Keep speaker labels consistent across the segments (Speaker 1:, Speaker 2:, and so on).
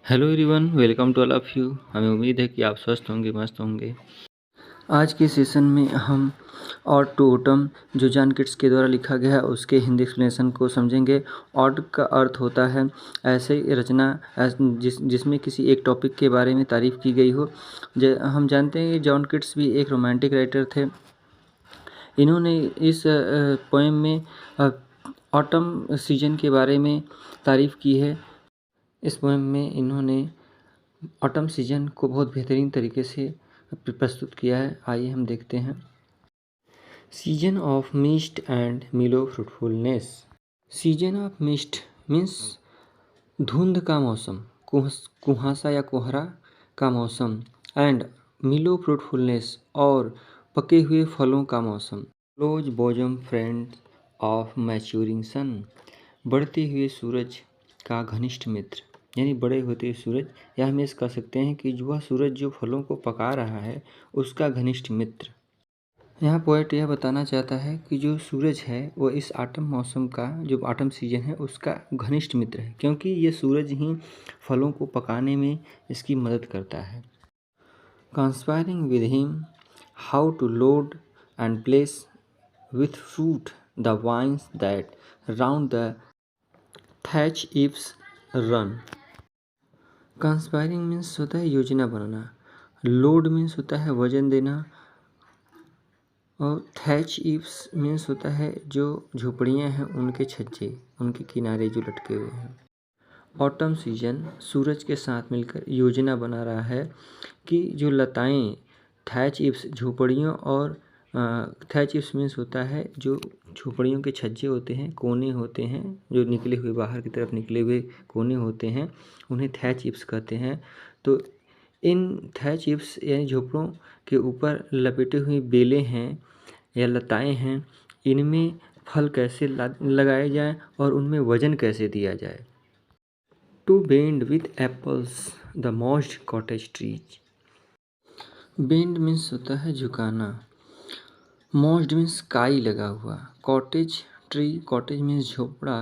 Speaker 1: Hello everyone, welcome to all of you. हमें उम्मीद है कि आप स्वस्थ होंगे, मस्त होंगे। आज के सेशन में हम ऑड टू ऑटम जो जॉन किट्स के द्वारा लिखा गया है उसके हिंदी एक्सप्लेनेशन को समझेंगे। ऑड का अर्थ होता है ऐसे रचना जिसमें किसी एक टॉपिक के बारे में तारीफ़ की गई हो। हम जानते हैं कि जॉन किट्स भी एक रोमांटिक राइटर थे। इन्होंने इस पोएम में ऑटम सीजन के बारे में तारीफ़ की है। इस पोएम में इन्होंने ऑटम सीजन को बहुत बेहतरीन तरीके से प्रस्तुत किया है। आइए हम देखते हैं। सीजन ऑफ मिस्ट एंड मिलो fruitfulness. Season of mist means धुंध का मौसम, कुहासा या कोहरा का मौसम। एंड मिलो फ्रूटफुलनेस और पके हुए फलों का मौसम। Close bosom friend of maturing सन, बढ़ते हुए सूरज का घनिष्ठ मित्र, यानी बड़े होते हुए सूरज, या हम इस कह सकते हैं कि वह सूरज जो फलों को पका रहा है उसका घनिष्ठ मित्र। यहाँ पोएट यह बताना चाहता है कि जो सूरज है वो इस ऑटम मौसम का, जो ऑटम सीजन है उसका घनिष्ठ मित्र है, क्योंकि ये सूरज ही फलों को पकाने में इसकी मदद करता है। Conspiring with him how to load and place with fruit the vines that round the thatch eaves run. Conspiring means होता है योजना बनाना, लोड मीन्स होता है वजन देना, और थैच ईव्स मीन्स होता है जो झोपड़ियाँ हैं उनके छज्जे, उनके किनारे जो लटके हुए हैं। ऑटम सीजन सूरज के साथ मिलकर योजना बना रहा है कि जो लताएं थैच ईव्स झोपड़ियों और थैच ईव्स मीन्स होता है जो झोपड़ियों के छज्जे होते हैं, कोने होते हैं, जो निकले हुए बाहर की तरफ निकले हुए कोने होते हैं, उन्हें थैच ईव्स कहते हैं। तो इन थैच ईव्स यानी झोपड़ों के ऊपर लपेटे हुई बेलें हैं या लताएं हैं, इनमें फल कैसे लगाए जाएं और उनमें वजन कैसे दिया जाए। To bend with apples the mossed cottage trees. Bend means होता है झुकाना, मोस्ट मीन्स काई लगा हुआ, कॉटेज ट्री, कॉटेज मीन्स झोपड़ा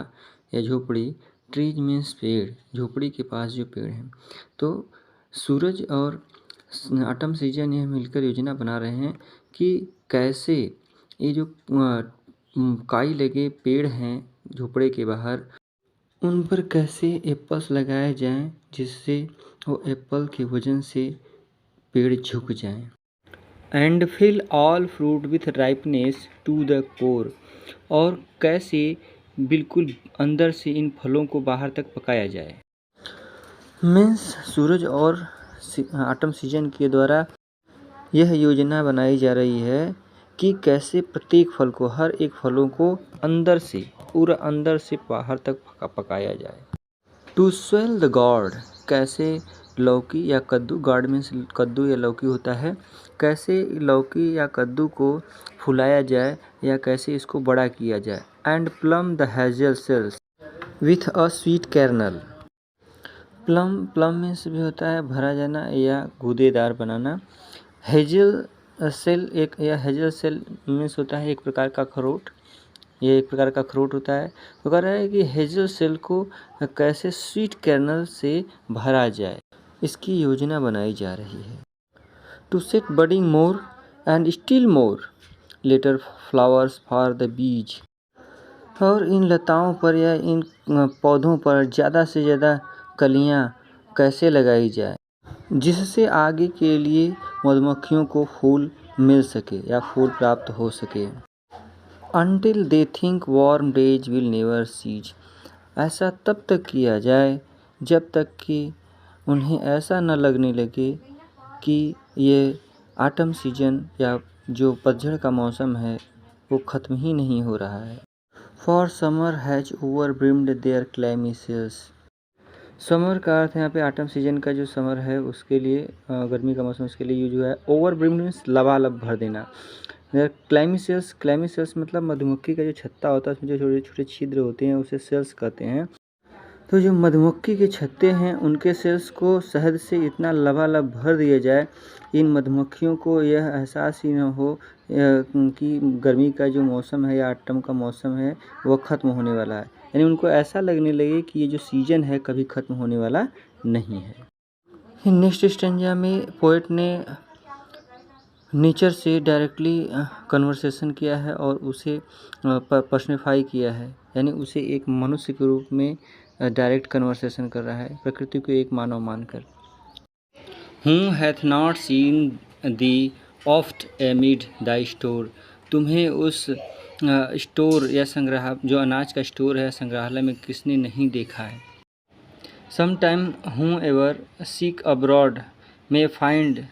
Speaker 1: या झोपड़ी, ट्रीज मीन्स पेड़, झोपड़ी के पास जो पेड़ हैं। तो सूरज और ऑटम सीजन यह मिलकर योजना बना रहे हैं कि कैसे ये जो काई लगे पेड़ हैं झोपड़े के बाहर, उन पर कैसे एप्पल्स लगाए जाएं जिससे वो एप्पल के वजन से पेड़ झुक जाएं। And fill all fruit with ripeness to the core, और कैसे बिल्कुल अंदर से इन फलों को बाहर तक पकाया जाए। मीन्स सूरज और ऑटम सीजन के द्वारा यह योजना बनाई जा रही है कि कैसे प्रत्येक फल को, हर एक फलों को अंदर से, पूरा अंदर से बाहर तक पकाया जाए। टू स्वेल द गॉड, कैसे लौकी या कद्दू, गॉड मीन्स कद्दू या लौकी होता है, कैसे लौकी या कद्दू को फुलाया जाए या कैसे इसको बड़ा किया जाए। And plump the hazel shells with a sweet kernel. Plump means भी होता है भरा जाना या गूदेदार बनाना। Hazel shell hazel shell means होता है एक प्रकार का अखरोट, ये एक प्रकार का अखरोट होता है। तो कह रहा है कि हेजल सेल को कैसे स्वीट कर्नल से भरा जाए, इसकी योजना बनाई जा रही है। To set budding more and still more later flowers for the bees, और इन लताओं पर या इन पौधों पर ज़्यादा से ज़्यादा कलियां कैसे लगाई जाए जिससे आगे के लिए मधुमक्खियों को फूल मिल सके या फूल प्राप्त हो सके। Until they think warm days will never cease, ऐसा तब तक किया जाए जब तक कि उन्हें ऐसा न लगने लगे कि ये ऑटम सीजन या जो पतझड़ का मौसम है वो ख़त्म ही नहीं हो रहा है। For summer has overbrimmed their clammy cells, summer का अर्थ यहाँ पे ऑटम सीजन का जो समर है उसके लिए, गर्मी का मौसम उसके लिए यूज हुआ है। ओवरब्रिम्ड मीन्स लबालब भर देना। क्लैमी सेल्स मतलब मधुमक्खी का जो छत्ता होता है उसमें जो छोटे छोटे छिद्र होते हैं उसे सेल्स कहते हैं। तो जो मधुमक्खी के छत्ते हैं उनके सेल्स को शहद से इतना लबालब भर दिया जाए, इन मधुमक्खियों को यह एहसास ही न हो कि गर्मी का जो मौसम है या ऑटम का मौसम है वह ख़त्म होने वाला है। यानी उनको ऐसा लगने लगे कि ये जो सीजन है कभी ख़त्म होने वाला नहीं है। नेक्स्ट स्टेंजा में पोएट ने नेचर से डायरेक्टली कन्वर्सेशन किया है और उसे पर्सनिफाई किया है, यानी उसे एक मनुष्य के रूप में डायरेक्ट कन्वर्सेशन कर रहा है, प्रकृति को एक मानव मानकर। Who hath not seen thee oft amid thy store? तुम्हें उस स्टोर या संग्रह जो अनाज का स्टोर है संग्रहालय में किसने नहीं देखा है। Sometime whoever seek abroad may find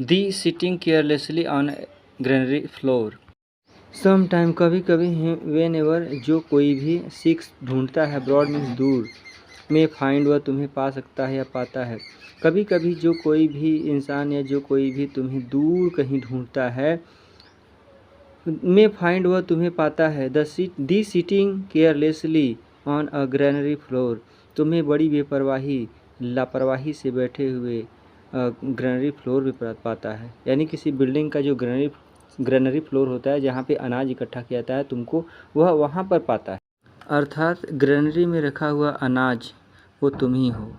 Speaker 1: thee sitting carelessly on a granary floor. Sometime कभी कभी whenever जो कोई भी सीख ढूंढता है, abroad मीन्स दूर, में फाइंड वह तुम्हें पा सकता है या पाता है। कभी कभी जो कोई भी इंसान या जो कोई भी तुम्हें दूर कहीं ढूंढता है, में फाइंड वह तुम्हें पाता है। Thee sitting carelessly on a granary floor, तुम्हें बड़ी बेपरवाही लापरवाही से बैठे हुए ग्रेनरी फ्लोर पे पाता है, यानी किसी बिल्डिंग का जो ग्रेनरी फ्लोर होता है जहाँ पे अनाज इकट्ठा किया जाता है, तुमको वह वहाँ पर पाता है। अर्थात ग्रेनरी में रखा हुआ अनाज वो तुम ही हो,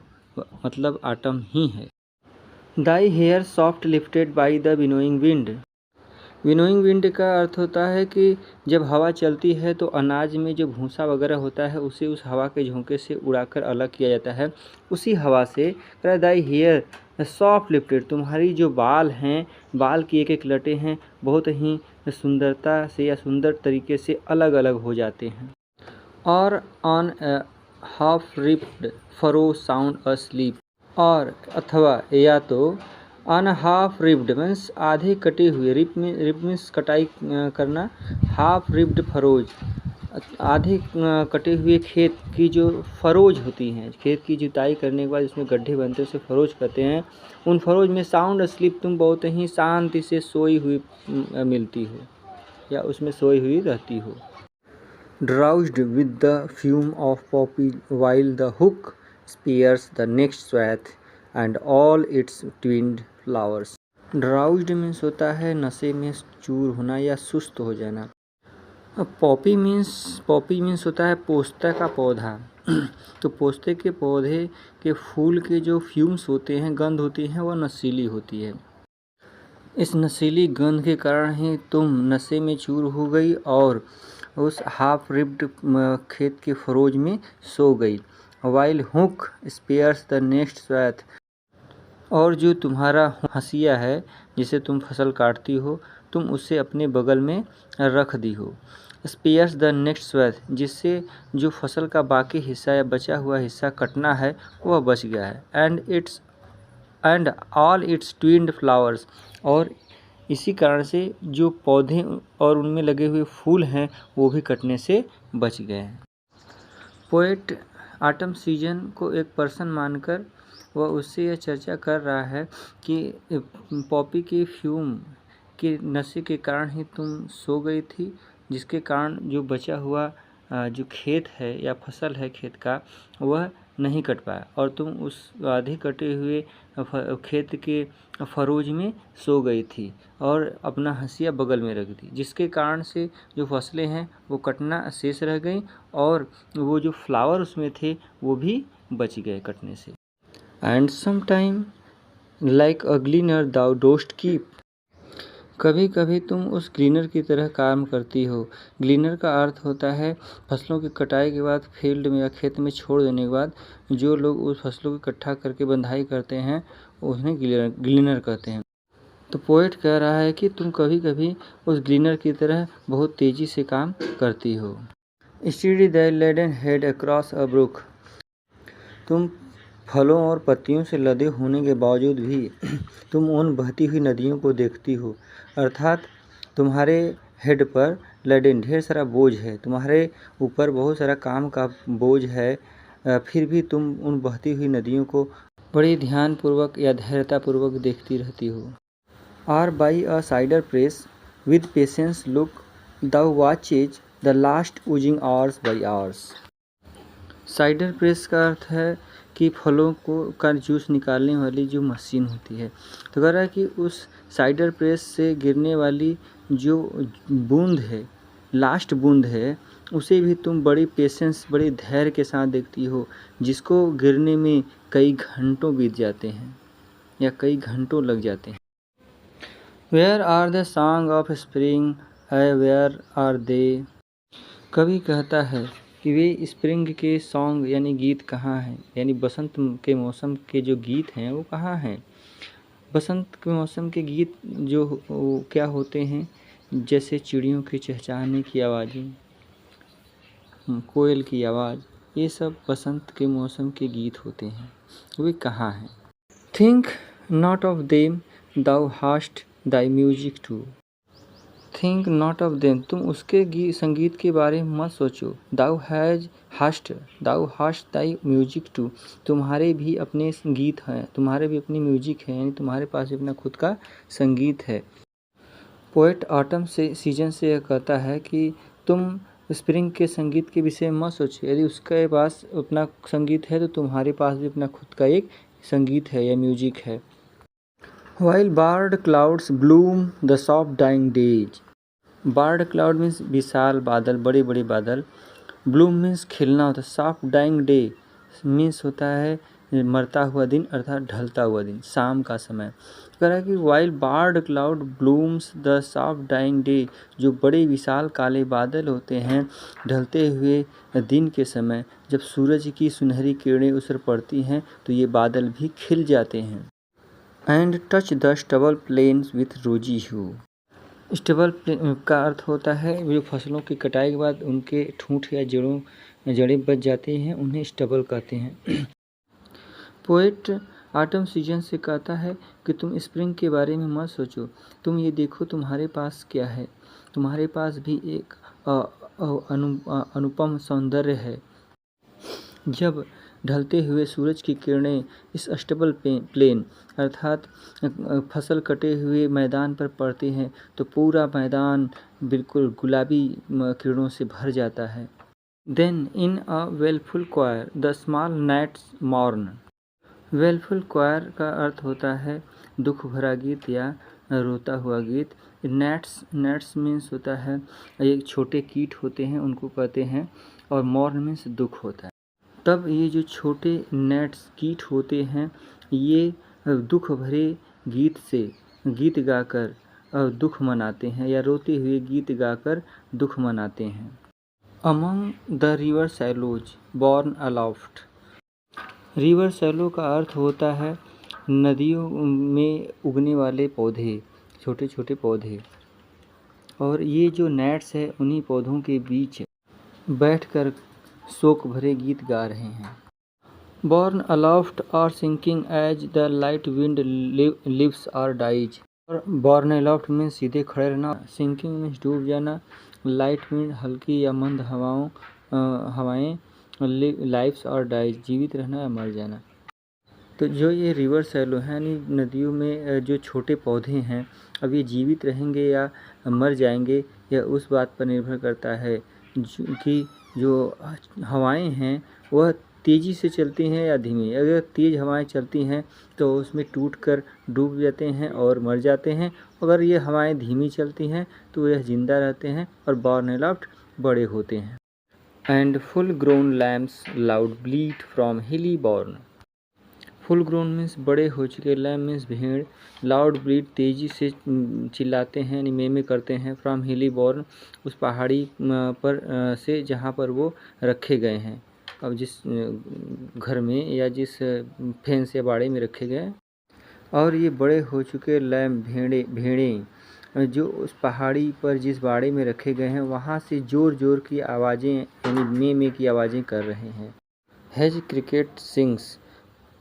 Speaker 1: मतलब आटम ही है। Thy hair soft lifted by the winnowing wind. Winnowing wind का अर्थ होता है कि जब हवा चलती है तो अनाज में जो भूसा वगैरह होता है उसे उस हवा के झोंके से उड़ाकर अलग किया जाता है। उसी हवा से दाई हेयर सॉफ्ट लिफ्टेड, तुम्हारी जो बाल हैं, बाल की एक एक लटें हैं, बहुत ही सुंदरता से या सुंदर तरीके से अलग अलग हो जाते हैं। और on half ripped furrow sound asleep, और अथवा या तो ऑन हाफ रिप्ड मीन्स आधे कटे हुए, रिप मीन्स कटाई करना, हाफ रिप्ड फरोज आधे कटे हुए खेत की जो फरोज होती हैं, खेत की जुताई करने के बाद इसमें गड्ढे बनते हैं उसे फरोज कहते हैं। उन फरोज में साउंड अस्लीप, तुम बहुत ही शांति से सोई हुई मिलती हो या उसमें सोई हुई रहती हो। Drowsed with the fume of poppy while the hook spears the next swath and all its twinned flowers. Drowsed means होता है नशे में चूर होना या सुस्त हो जाना। पॉपी मीन्स होता है पोस्ता का पौधा। तो पोस्ते के पौधे के फूल के जो फ्यूम्स होते हैं, गंध होती हैं, वह नशीली होती है। इस नशीली गंध के कारण ही तुम नशे में चूर हो गई और उस हाफ रिप्ड खेत के फरोज में सो गई। While hook spares the next swath, और जो तुम्हारा हंसिया है जिसे तुम फसल काटती हो, तुम उसे अपने बगल में रख दी हो। स्पेयर्स द नेक्स्ट स्वैथ, जिससे जो फसल का बाकी हिस्सा या बचा हुआ हिस्सा कटना है वह बच गया है। एंड ऑल इट्स ट्विन्ड फ्लावर्स, और इसी कारण से जो पौधे और उनमें लगे हुए फूल हैं वो भी कटने से बच गए हैं। पोएट ऑटम सीजन को एक पर्सन मानकर वह उससे यह चर्चा कर रहा है कि पॉपी के फ्यूम के नशे के कारण ही तुम सो गई थी, जिसके कारण जो बचा हुआ जो खेत है या फसल है खेत का वह नहीं कट पाया और तुम उस आधे कटे हुए खेत के फरोज में सो गई थी और अपना हंसिया बगल में रख दी, जिसके कारण से जो फसलें हैं वो कटना शेष रह गई और वो जो फ्लावर उसमें थे वो भी बच गए कटने से। And some time like a gleaner thou dost keep, कभी कभी तुम उस ग्लीनर की तरह काम करती हो। ग्लीनर का अर्थ होता है फसलों की कटाई के बाद फील्ड में या खेत में छोड़ देने के बाद जो लोग उस फसलों को इकट्ठा करके बंधाई करते हैं उन्हें ग्लीनर कहते हैं। तो पोएट कह रहा है कि तुम कभी कभी उस ग्लीनर की तरह बहुत तेज़ी से काम करती हो। Steady the laden head across a brook, तुम फलों और पत्तियों से लदे होने के बावजूद भी तुम उन बहती हुई नदियों को देखती हो, अर्थात तुम्हारे हेड पर लेडन ढेर सारा बोझ है, तुम्हारे ऊपर बहुत सारा काम का बोझ है, फिर भी तुम उन बहती हुई नदियों को बड़ी ध्यानपूर्वक या धैर्यतापूर्वक देखती रहती हो। Or by a cider press with patience look thou watches the last oozings hours by hours. Cider press का अर्थ है कि फलों का जूस निकालने वाली जो मशीन होती है। तो कह रहा है कि उस साइडर प्रेस से गिरने वाली जो बूंद है, लास्ट बूंद है, उसे भी तुम बड़ी पेशेंस, बड़े धैर्य के साथ देखती हो, जिसको गिरने में कई घंटों बीत जाते हैं या कई घंटों लग जाते हैं। Where are the song of spring, where are they. कवि कहता है कि वे स्प्रिंग के सॉन्ग यानी गीत कहाँ हैं, यानी बसंत के मौसम के जो गीत हैं वो कहाँ हैं। बसंत के मौसम के गीत जो वो क्या होते हैं, जैसे चिड़ियों के चहचहाने की आवाज़ें, कोयल की आवाज़, ये सब बसंत के मौसम के गीत होते हैं। वे कहाँ हैं। Think not of them thou hast thy music too. Think not of them, तुम उसके संगीत के बारे में मत सोचो। Thou hast thy music too, तुम्हारे भी अपने गीत हैं, तुम्हारे भी अपनी म्यूजिक है, यानी तुम्हारे पास भी अपना खुद का संगीत है। पोएट ऑटम से सीजन से यह कहता है कि तुम स्प्रिंग के संगीत के विषय में मत सोचो, यदि उसके पास अपना संगीत है तो तुम्हारे पास भी अपना खुद का एक संगीत है या म्यूजिक है। While barred clouds bloom the soft dying days, barred cloud means विशाल बादल, बड़े बड़े बादल। ब्लूम मीन्स खिलना होता है। सॉफ्ट डाइंग डे मीन्स होता है मरता हुआ दिन, अर्थात ढलता हुआ दिन, शाम का समय। कह रहा है कि while barred clouds bloom the soft dying day, जो बड़े विशाल काले बादल होते हैं ढलते हुए दिन के समय, जब सूरज की सुनहरी किरणें उस पर पड़ती हैं तो ये बादल भी खिल जाते हैं। And touch the stubble plains with rosy hue. Stable का अर्थ होता है जो फसलों की कटाई के बाद उनके ठूंठ या जड़ें बच जाती हैं, उन्हें स्टेबल कहते हैं। पोएट ऑटम सीजन से कहता है कि तुम स्प्रिंग के बारे में मत सोचो, तुम ये देखो तुम्हारे पास क्या है, तुम्हारे पास भी एक अनुपम सौंदर्य है। जब ढलते हुए सूरज की किरणें इस स्टेबल प्लेन अर्थात फसल कटे हुए मैदान पर पड़ती हैं तो पूरा मैदान बिल्कुल गुलाबी किरणों से भर जाता है। Then in a wailful choir the small gnats mourn. Wailful choir का अर्थ होता है दुख भरा गीत या रोता हुआ गीत। नेट्स मीन्स होता है एक छोटे कीट होते हैं, उनको कहते हैं, और मॉर्न मीन्स दुख होता है। तब ये जो छोटे नेट्स कीट होते हैं ये दुख भरे गीत गाकर दुख मनाते हैं या रोते हुए गीत गाकर दुख मनाते हैं। Among the river sallows borne aloft. River sallow का अर्थ होता है नदियों में उगने वाले पौधे, छोटे छोटे पौधे, और ये जो नेट्स है उन्हीं पौधों के बीच बैठकर शोक भरे गीत गा रहे हैं। Borne aloft or sinking as the light wind lives or dies. और बॉर्न अलॉफ्ट में सीधे खड़े रहना, सिंकिंग में डूब जाना, लाइट विंड हल्की या मंद हवाएं, लाइव्स और डाइज जीवित रहना या मर जाना। तो जो ये रिवर शैलो है यानी नदियों में जो छोटे पौधे हैं, अब ये जीवित रहेंगे या मर जाएंगे यह उस बात पर निर्भर करता है कि जो हवाएं हैं वह तेज़ी से चलती हैं या धीमी। अगर तेज़ हवाएं चलती हैं तो उसमें टूटकर डूब जाते हैं और मर जाते हैं, अगर ये हवाएं धीमी चलती हैं तो यह जिंदा रहते हैं और बॉर्न अलॉफ्ट बड़े होते हैं। And full grown lambs loud bleat from hilly bourn. Full grown means बड़े हो चुके, लैम मीन्स भेड़, लाउड ब्रीड तेज़ी से चिल्लाते हैं, में करते हैं, फ्रॉम हिली बॉर्न उस पहाड़ी पर से जहाँ पर वो रखे गए हैं, अब जिस घर में या जिस फेंस या बाड़े में रखे गए। और ये बड़े हो चुके लैम भेड़ें जो उस पहाड़ी पर जिस बाड़े में रखे गए हैं वहाँ से ज़ोर ज़ोर की आवाज़ें यानी में की आवाज़ें कर रहे हैं। हेज क्रिकेट सिंग्स,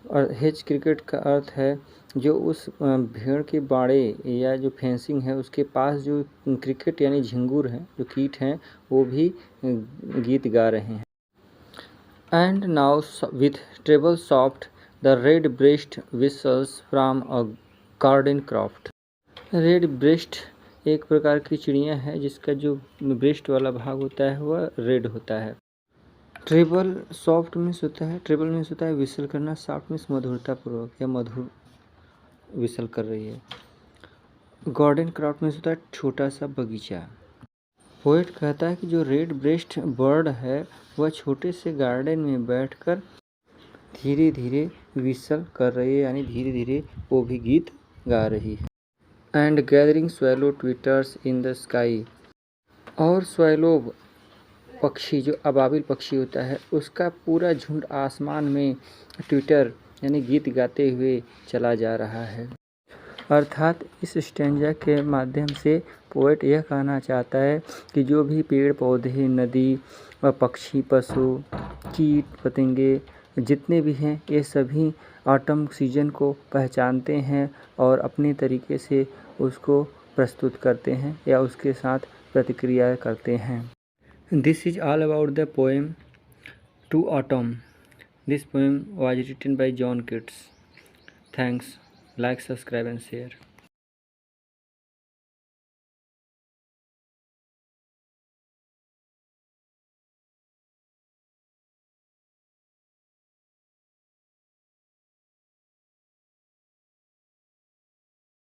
Speaker 1: और हेज क्रिकेट का अर्थ है जो उस भेड़ के बाड़े या जो फेंसिंग है उसके पास जो क्रिकेट यानी झिंगुर हैं, जो कीट हैं, वो भी गीत गा रहे हैं। And now with treble soft the redbreast whistles from a garden croft. Redbreast एक प्रकार की चिड़िया है जिसका जो ब्रेस्ट वाला भाग होता है वह रेड होता है। ट्रेबल सॉफ्ट मीन्स होता है, ट्रेबल मीन्स होता है विसल करना, सॉफ्ट मीन्स मधुरतापूर्वक या मधुर विसल कर रही है। गार्डन क्राफ्ट मीन्स होता है छोटा सा बगीचा। पोएट कहता है कि जो रेड ब्रेस्ट बर्ड है वह छोटे से गार्डन में बैठकर धीरे धीरे विसल कर रही है, यानी धीरे धीरे वो भी गीत गा रही है। And gathering swallow twitters in the sky, और स्वैलो पक्षी जो अबाबिल पक्षी होता है उसका पूरा झुंड आसमान में ट्विटर यानी गीत गाते हुए चला जा रहा है। अर्थात इस स्टैंजा के माध्यम से पोएट यह कहना चाहता है कि जो भी पेड़ पौधे, नदी व पक्षी, पशु, कीट पतंगे जितने भी हैं ये सभी ऑटम सीजन को पहचानते हैं और अपने तरीके से उसको प्रस्तुत करते हैं या उसके साथ प्रतिक्रिया करते हैं। This is all about the poem to autumn. This poem was written by John Keats. Thanks. Like, subscribe and share.